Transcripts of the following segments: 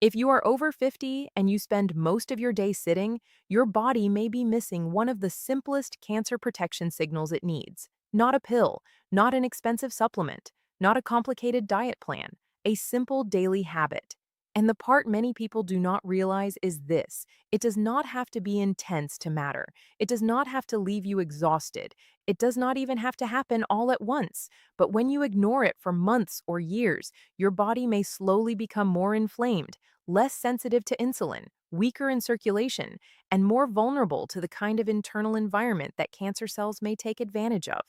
If you are over 50 and you spend most of your day sitting, your body may be missing one of the simplest cancer protection signals it needs. Not a pill, not an expensive supplement, not a complicated diet plan, a simple daily habit. And the part many people do not realize is this: it does not have to be intense to matter. It does not have to leave you exhausted. It does not even have to happen all at once. But when you ignore it for months or years, your body may slowly become more inflamed, less sensitive to insulin, weaker in circulation, and more vulnerable to the kind of internal environment that cancer cells may take advantage of.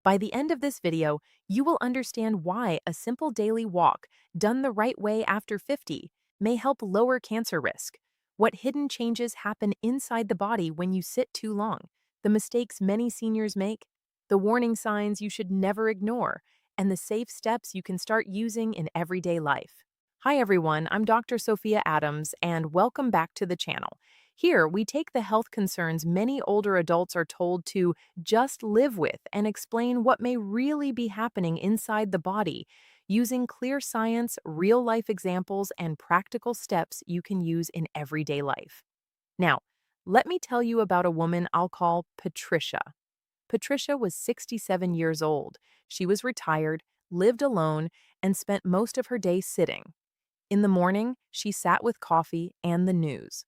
By the end of this video, you will understand why a simple daily walk, done the right way after 50, may help lower cancer risk, what hidden changes happen inside the body when you sit too long, the mistakes many seniors make, the warning signs you should never ignore, and the safe steps you can start using in everyday life. Hi everyone, I'm Dr. Sophia Adams, and welcome back to the channel. Here, we take the health concerns many older adults are told to just live with and explain what may really be happening inside the body, using clear science, real-life examples, and practical steps you can use in everyday life. Now, let me tell you about a woman I'll call Patricia. Patricia was 67 years old. She was retired, lived alone, and spent most of her day sitting. In the morning, she sat with coffee and the news.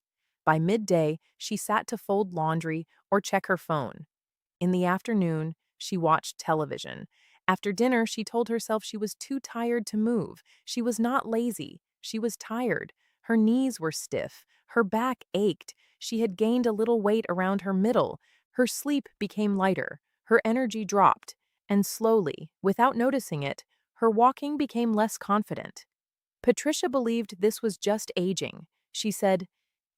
By midday, she sat to fold laundry or check her phone. In the afternoon, she watched television. After dinner, she told herself she was too tired to move. She was not lazy. She was tired. Her knees were stiff. Her back ached. She had gained a little weight around her middle. Her sleep became lighter. Her energy dropped. And slowly, without noticing it, her walking became less confident. Patricia believed this was just aging. She said,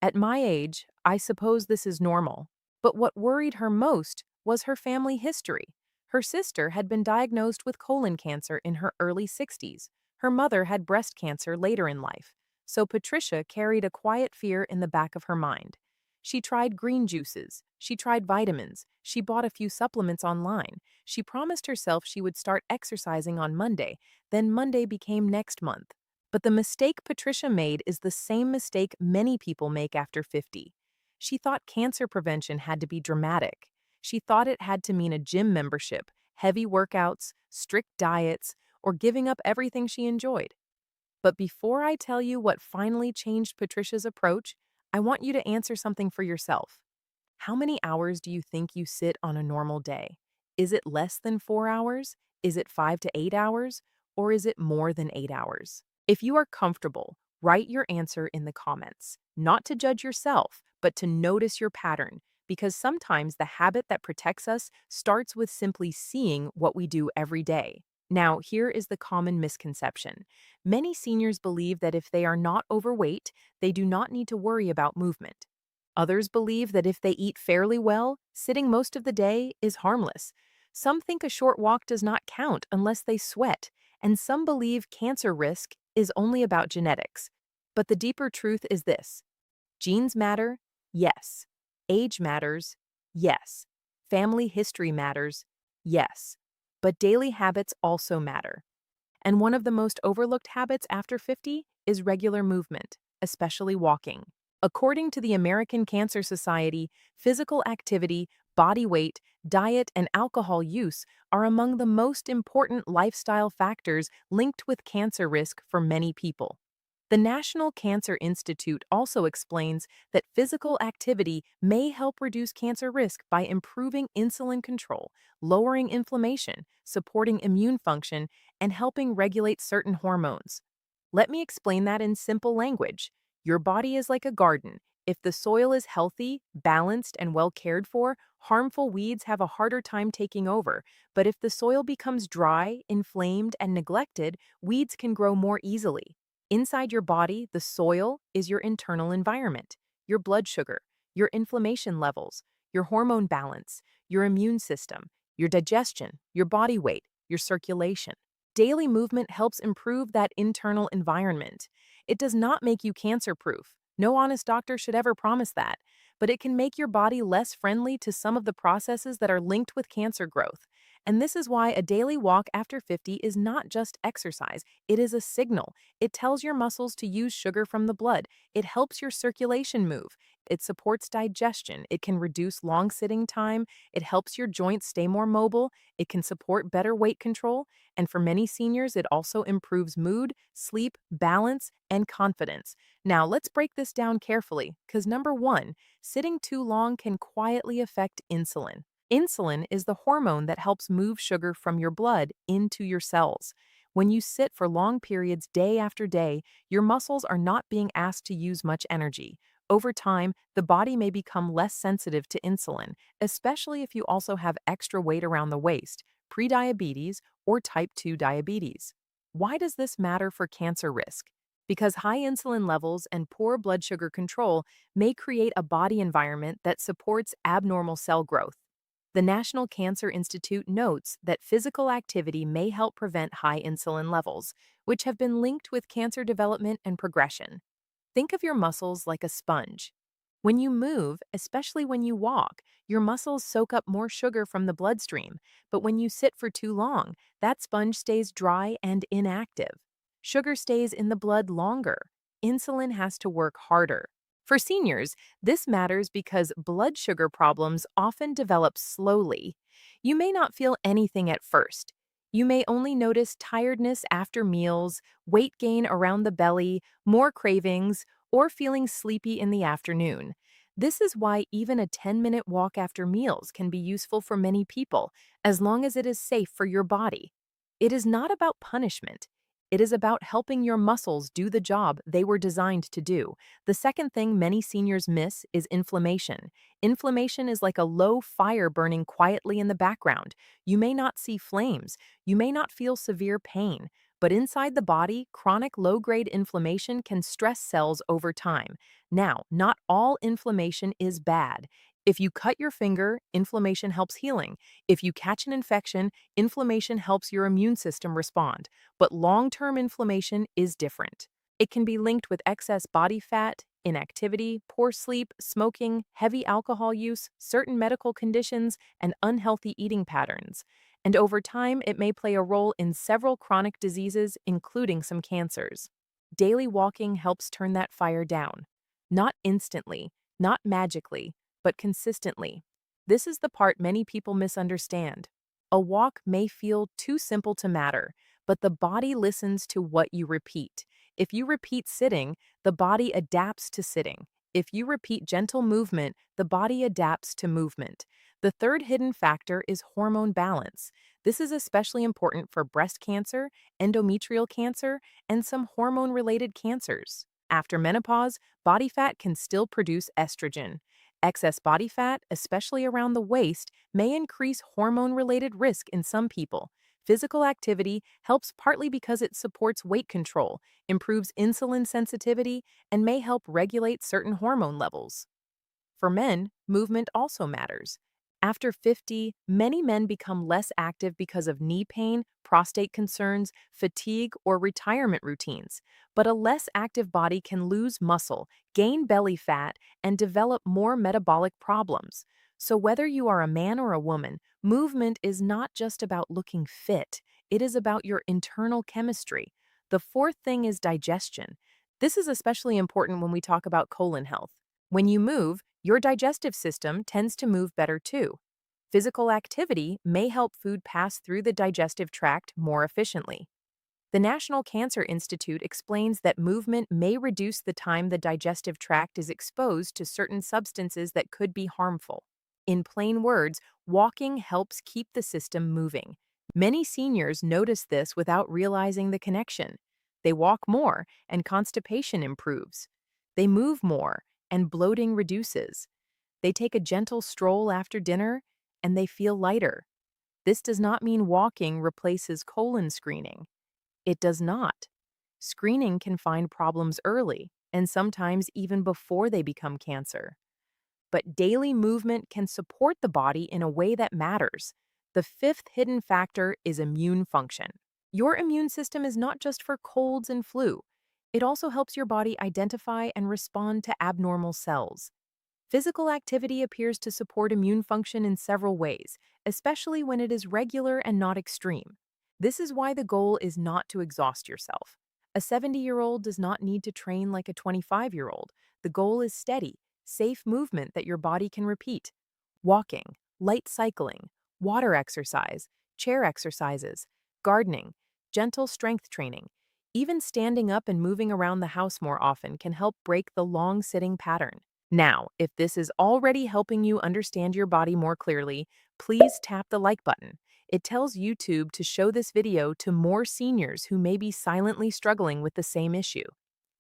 "At my age, I suppose this is normal." But what worried her most was her family history. Her sister had been diagnosed with colon cancer in her early 60s. Her mother had breast cancer later in life. So Patricia carried a quiet fear in the back of her mind. She tried green juices. She tried vitamins. She bought a few supplements online. She promised herself she would start exercising on Monday. Then Monday became next month. But the mistake Patricia made is the same mistake many people make after 50. She thought cancer prevention had to be dramatic. She thought it had to mean a gym membership, heavy workouts, strict diets, or giving up everything she enjoyed. But before I tell you what finally changed Patricia's approach, I want you to answer something for yourself. How many hours do you think you sit on a normal day? Is it less than 4 hours? Is it 5 to 8 hours? Or is it more than 8 hours? If you are comfortable, write your answer in the comments, not to judge yourself, but to notice your pattern, because sometimes the habit that protects us starts with simply seeing what we do every day. Now, here is the common misconception. Many seniors believe that if they are not overweight, they do not need to worry about movement. Others believe that if they eat fairly well, sitting most of the day is harmless. Some think a short walk does not count unless they sweat, and some believe cancer risk is only about genetics. But the deeper truth is this: genes matter, yes. Age matters, yes. Family history matters, yes. But daily habits also matter. And one of the most overlooked habits after 50 is regular movement, especially walking. According to the American Cancer Society, physical activity, body weight, diet, and alcohol use are among the most important lifestyle factors linked with cancer risk for many people. The National Cancer Institute also explains that physical activity may help reduce cancer risk by improving insulin control, lowering inflammation, supporting immune function, and helping regulate certain hormones. Let me explain that in simple language. Your body is like a garden. If the soil is healthy, balanced, and well cared for, harmful weeds have a harder time taking over. But if the soil becomes dry, inflamed, and neglected, weeds can grow more easily. Inside your body, the soil is your internal environment, your blood sugar, your inflammation levels, your hormone balance, your immune system, your digestion, your body weight, your circulation. Daily movement helps improve that internal environment. It does not make you cancer-proof. No honest doctor should ever promise that. But it can make your body less friendly to some of the processes that are linked with cancer growth. And this is why a daily walk after 50 is not just exercise, it is a signal. It tells your muscles to use sugar from the blood. It helps your circulation move. It supports digestion. It can reduce long sitting time. It helps your joints stay more mobile. It can support better weight control. And for many seniors, it also improves mood, sleep, balance, and confidence. Now, let's break this down carefully, because number one, sitting too long can quietly affect insulin. Insulin is the hormone that helps move sugar from your blood into your cells. When you sit for long periods day after day, your muscles are not being asked to use much energy. Over time, the body may become less sensitive to insulin, especially if you also have extra weight around the waist, prediabetes, or type 2 diabetes. Why does this matter for cancer risk? Because high insulin levels and poor blood sugar control may create a body environment that supports abnormal cell growth. The National Cancer Institute notes that physical activity may help prevent high insulin levels, which have been linked with cancer development and progression. Think of your muscles like a sponge. When you move, especially when you walk, your muscles soak up more sugar from the bloodstream, but when you sit for too long, that sponge stays dry and inactive. Sugar stays in the blood longer. Insulin has to work harder. For seniors, this matters because blood sugar problems often develop slowly. You may not feel anything at first. You may only notice tiredness after meals, weight gain around the belly, more cravings, or feeling sleepy in the afternoon. This is why even a 10-minute walk after meals can be useful for many people, as long as it is safe for your body. It is not about punishment. It is about helping your muscles do the job they were designed to do. The second thing many seniors miss is inflammation. Inflammation is like a low fire burning quietly in the background. You may not see flames, you may not feel severe pain, but inside the body, chronic low-grade inflammation can stress cells over time. Now, not all inflammation is bad. If you cut your finger, inflammation helps healing. If you catch an infection, inflammation helps your immune system respond. But long-term inflammation is different. It can be linked with excess body fat, inactivity, poor sleep, smoking, heavy alcohol use, certain medical conditions, and unhealthy eating patterns. And over time, it may play a role in several chronic diseases, including some cancers. Daily walking helps turn that fire down. Not instantly, not magically, but consistently. This is the part many people misunderstand. A walk may feel too simple to matter, but the body listens to what you repeat. If you repeat sitting, the body adapts to sitting. If you repeat gentle movement, the body adapts to movement. The third hidden factor is hormone balance. This is especially important for breast cancer, endometrial cancer, and some hormone-related cancers. After menopause, body fat can still produce estrogen. Excess body fat, especially around the waist, may increase hormone-related risk in some people. Physical activity helps partly because it supports weight control, improves insulin sensitivity, and may help regulate certain hormone levels. For men, movement also matters. After 50, many men become less active because of knee pain, prostate concerns, fatigue, or retirement routines. But a less active body can lose muscle, gain belly fat, and develop more metabolic problems. So whether you are a man or a woman, movement is not just about looking fit, it is about your internal chemistry. The fourth thing is digestion. This is especially important when we talk about colon health. When you move, your digestive system tends to move better too. Physical activity may help food pass through the digestive tract more efficiently. The National Cancer Institute explains that movement may reduce the time the digestive tract is exposed to certain substances that could be harmful. In plain words, walking helps keep the system moving. Many seniors notice this without realizing the connection. They walk more, and constipation improves. They move more, and bloating reduces. They take a gentle stroll after dinner, and they feel lighter. This does not mean walking replaces colon screening. It does not. Screening can find problems early, and sometimes even before they become cancer. But daily movement can support the body in a way that matters. The fifth hidden factor is immune function. Your immune system is not just for colds and flu. It also helps your body identify and respond to abnormal cells. Physical activity appears to support immune function in several ways, especially when it is regular and not extreme. This is why the goal is not to exhaust yourself. A 70-year-old does not need to train like a 25-year-old. The goal is steady, safe movement that your body can repeat. Walking, light cycling, water exercise, chair exercises, gardening, gentle strength training. Even standing up and moving around the house more often can help break the long sitting pattern. Now, if this is already helping you understand your body more clearly, please tap the like button. It tells YouTube to show this video to more seniors who may be silently struggling with the same issue.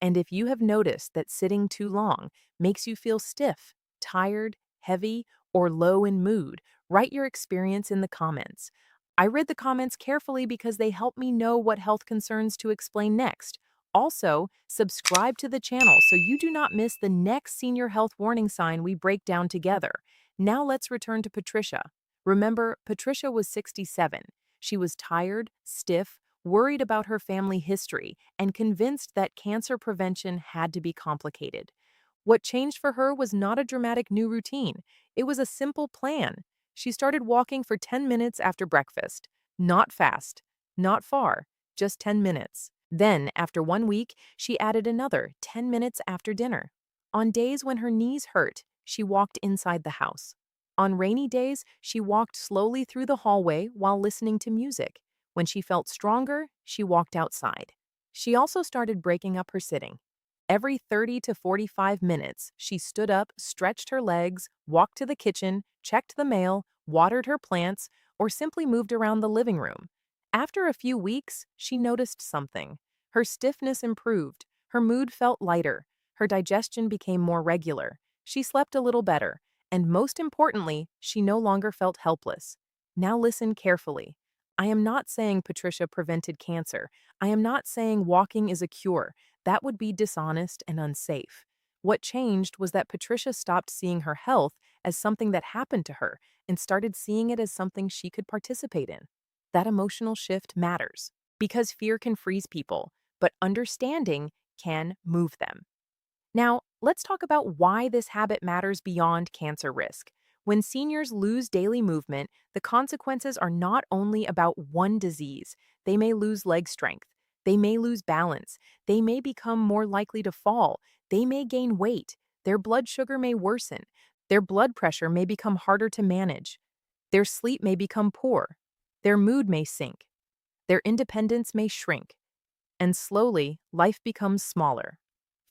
And if you have noticed that sitting too long makes you feel stiff, tired, heavy, or low in mood, write your experience in the comments. I read the comments carefully because they help me know what health concerns to explain next. Also, subscribe to the channel so you do not miss the next senior health warning sign we break down together. Now let's return to Patricia. Remember, Patricia was 67. She was tired, stiff, worried about her family history, and convinced that cancer prevention had to be complicated. What changed for her was not a dramatic new routine. It was a simple plan. She started walking for 10 minutes after breakfast. Not fast, not far, just 10 minutes. Then, after 1 week, she added another 10 minutes after dinner. On days when her knees hurt, she walked inside the house. On rainy days, she walked slowly through the hallway while listening to music. When she felt stronger, she walked outside. She also started breaking up her sitting. Every 30 to 45 minutes, she stood up, stretched her legs, walked to the kitchen, checked the mail, watered her plants, or simply moved around the living room. After a few weeks, she noticed something. Her stiffness improved, her mood felt lighter, her digestion became more regular, she slept a little better, and most importantly, she no longer felt helpless. Now listen carefully. I am not saying Patricia prevented cancer. I am not saying walking is a cure. That would be dishonest and unsafe. What changed was that Patricia stopped seeing her health as something that happened to her and started seeing it as something she could participate in. That emotional shift matters because fear can freeze people, but understanding can move them. Now, let's talk about why this habit matters beyond cancer risk. When seniors lose daily movement, the consequences are not only about one disease. They may lose leg strength. They may lose balance. They may become more likely to fall. They may gain weight. Their blood sugar may worsen. Their blood pressure may become harder to manage. Their sleep may become poor. Their mood may sink. Their independence may shrink. And slowly, life becomes smaller.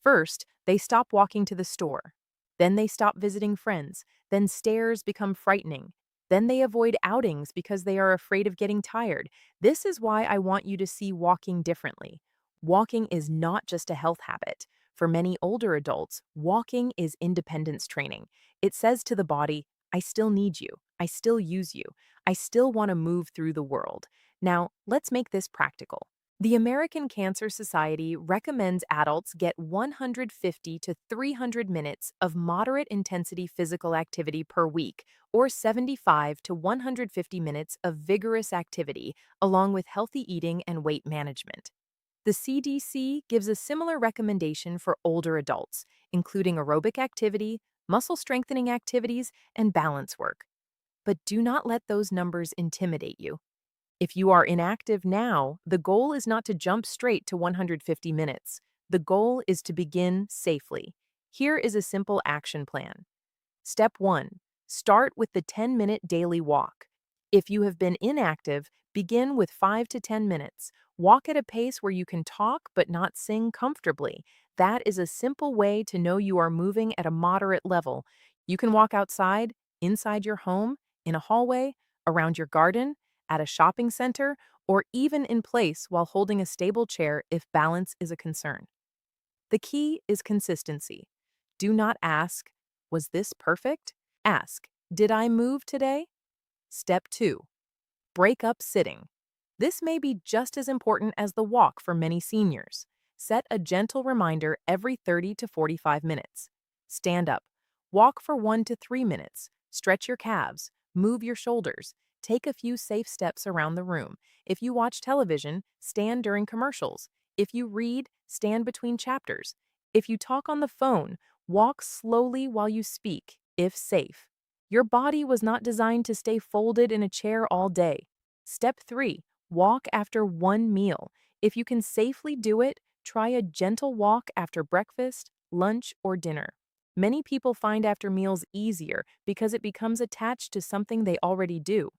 First, they stop walking to the store. Then they stop visiting friends. Then stairs become frightening. Then they avoid outings because they are afraid of getting tired. This is why I want you to see walking differently. Walking is not just a health habit. For many older adults, walking is independence training. It says to the body, I still need you. I still use you. I still want to move through the world. Now, let's make this practical. The American Cancer Society recommends adults get 150 to 300 minutes of moderate intensity physical activity per week, or 75 to 150 minutes of vigorous activity, along with healthy eating and weight management. The CDC gives a similar recommendation for older adults, including aerobic activity, muscle strengthening activities, and balance work. But do not let those numbers intimidate you. If you are inactive now, the goal is not to jump straight to 150 minutes. The goal is to begin safely. Here is a simple action plan. Step 1. Start with the 10-minute daily walk. If you have been inactive, begin with 5 to 10 minutes. Walk at a pace where you can talk but not sing comfortably. That is a simple way to know you are moving at a moderate level. You can walk outside, inside your home, in a hallway, around your garden, at a shopping center, or even in place while holding a stable chair if balance is a concern. The key is consistency. Do not ask, was this perfect? Ask, did I move today? Step 2. Break up sitting. This may be just as important as the walk for many seniors. Set a gentle reminder every 30 to 45 minutes. Stand up. Walk for 1 to 3 minutes. Stretch your calves. Move your shoulders. Take a few safe steps around the room. If you watch television, stand during commercials. If you read, stand between chapters. If you talk on the phone, Walk slowly while you speak, if safe. Your body was not designed to stay folded in a chair all day. Step 3. Walk after one meal. If you can safely do it, try a gentle walk after breakfast, lunch, or dinner. Many people find after meals easier because it becomes attached to something they already do.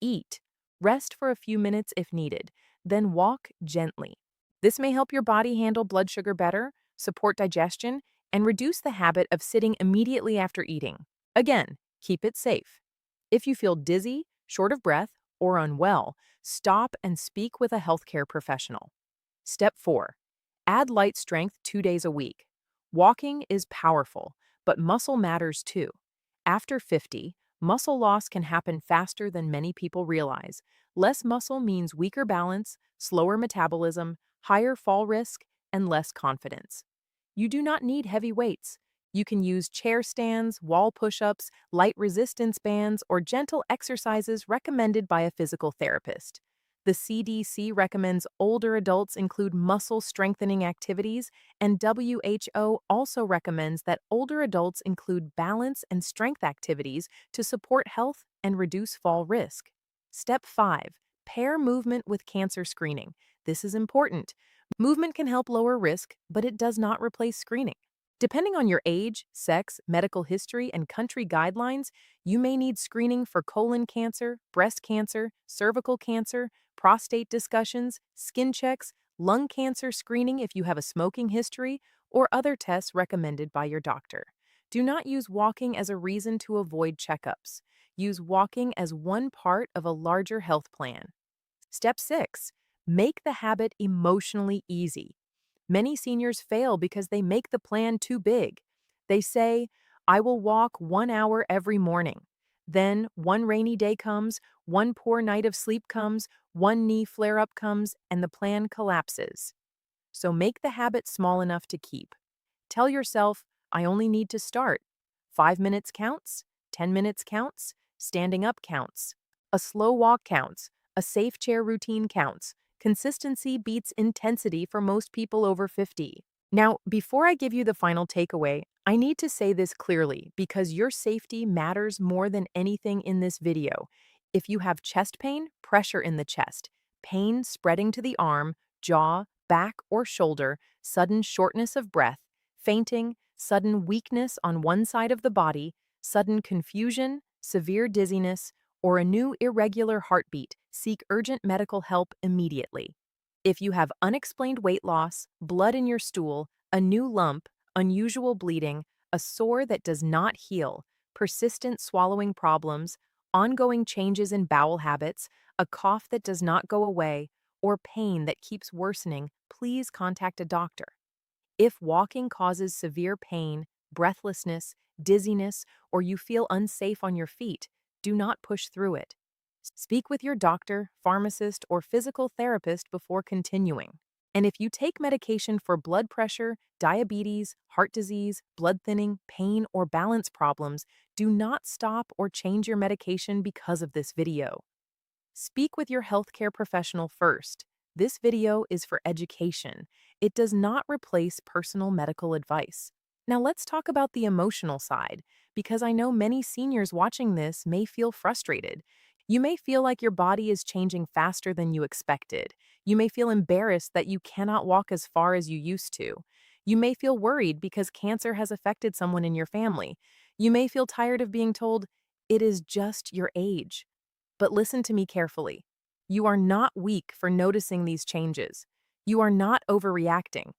Eat. Rest for a few minutes if needed, then walk gently. This may help your body handle blood sugar better, support digestion, and reduce the habit of sitting immediately after eating. Again, keep it safe. If you feel dizzy, short of breath, or unwell, stop and speak with a healthcare professional. Step 4. Add light strength 2 days a week. Walking is powerful, but muscle matters too. After 50, muscle loss can happen faster than many people realize. Less muscle means weaker balance, slower metabolism, higher fall risk, and less confidence. You do not need heavy weights. You can use chair stands, wall push-ups, light resistance bands, or gentle exercises recommended by a physical therapist. The CDC recommends older adults include muscle strengthening activities, and WHO also recommends that older adults include balance and strength activities to support health and reduce fall risk. Step 5. Pair movement with cancer screening. This is important. Movement can help lower risk, but it does not replace screening. Depending on your age, sex, medical history, and country guidelines, you may need screening for colon cancer, breast cancer, cervical cancer, prostate discussions, skin checks, lung cancer screening if you have a smoking history, or other tests recommended by your doctor. Do not use walking as a reason to avoid checkups. Use walking as one part of a larger health plan. Step 6. Make the habit emotionally easy. Many seniors fail because they make the plan too big. They say, I will walk 1 hour every morning. Then one rainy day comes, one poor night of sleep comes, one knee flare up comes, and the plan collapses. So make the habit small enough to keep. Tell yourself, I only need to start. 5 minutes counts, 10 minutes counts, standing up counts. A slow walk counts, a safe chair routine counts. Consistency beats intensity for most people over 50. Now, before I give you the final takeaway, I need to say this clearly because your safety matters more than anything in this video. If you have chest pain, pressure in the chest, pain spreading to the arm, jaw, back, or shoulder, sudden shortness of breath, fainting, sudden weakness on one side of the body, sudden confusion, severe dizziness, or a new irregular heartbeat, seek urgent medical help immediately. If you have unexplained weight loss, blood in your stool, a new lump, unusual bleeding, a sore that does not heal, persistent swallowing problems, ongoing changes in bowel habits, a cough that does not go away, or pain that keeps worsening, please contact a doctor. If walking causes severe pain, breathlessness, dizziness, or you feel unsafe on your feet, do not push through it. Speak with your doctor, pharmacist, or physical therapist before continuing. And if you take medication for blood pressure, diabetes, heart disease, blood thinning, pain, or balance problems, do not stop or change your medication because of this video. Speak with your healthcare professional first. This video is for education. It does not replace personal medical advice. Now let's talk about the emotional side, because I know many seniors watching this may feel frustrated. You may feel like your body is changing faster than you expected. You may feel embarrassed that you cannot walk as far as you used to. You may feel worried because cancer has affected someone in your family. You may feel tired of being told, it is just your age. But listen to me carefully. You are not weak for noticing these changes. You are not overreacting,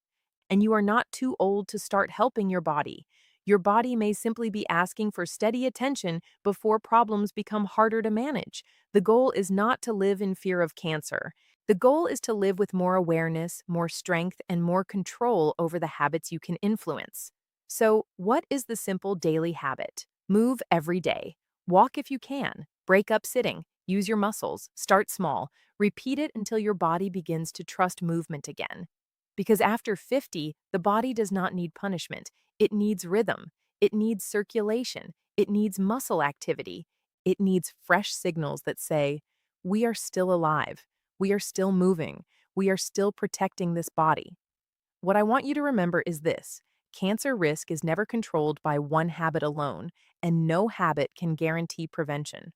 and you are not too old to start helping your body. Your body may simply be asking for steady attention before problems become harder to manage. The goal is not to live in fear of cancer. The goal is to live with more awareness, more strength, and more control over the habits you can influence. So, what is the simple daily habit? Move every day. Walk if you can. Break up sitting. Use your muscles. Start small. Repeat it until your body begins to trust movement again. Because after 50, the body does not need punishment. It needs rhythm. It needs circulation. It needs muscle activity. It needs fresh signals that say, we are still alive. We are still moving. We are still protecting this body. What I want you to remember is this. Cancer risk is never controlled by one habit alone, and no habit can guarantee prevention.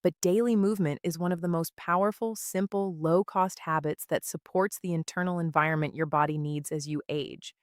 But daily movement is one of the most powerful, simple, low-cost habits that supports the internal environment your body needs as you age.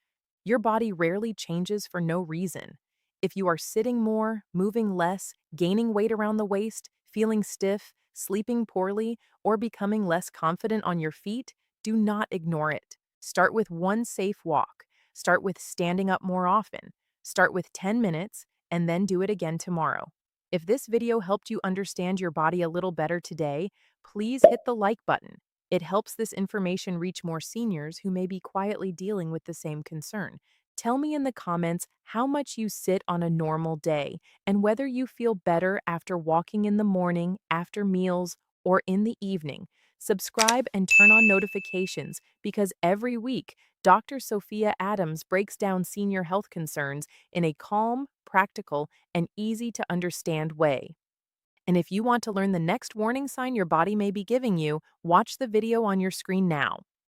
Your body rarely changes for no reason. If you are sitting more, moving less, gaining weight around the waist, feeling stiff, sleeping poorly, or becoming less confident on your feet, do not ignore it. Start with one safe walk. Start with standing up more often. Start with 10 minutes, and then do it again tomorrow. If this video helped you understand your body a little better today, please hit the like button. It helps this information reach more seniors who may be quietly dealing with the same concern. Tell me in the comments how much you sit on a normal day and whether you feel better after walking in the morning, after meals, or in the evening. Subscribe and turn on notifications because every week, Dr. Sophia Adams breaks down senior health concerns in a calm, practical, and easy to understand way. And if you want to learn the next warning sign your body may be giving you, watch the video on your screen now.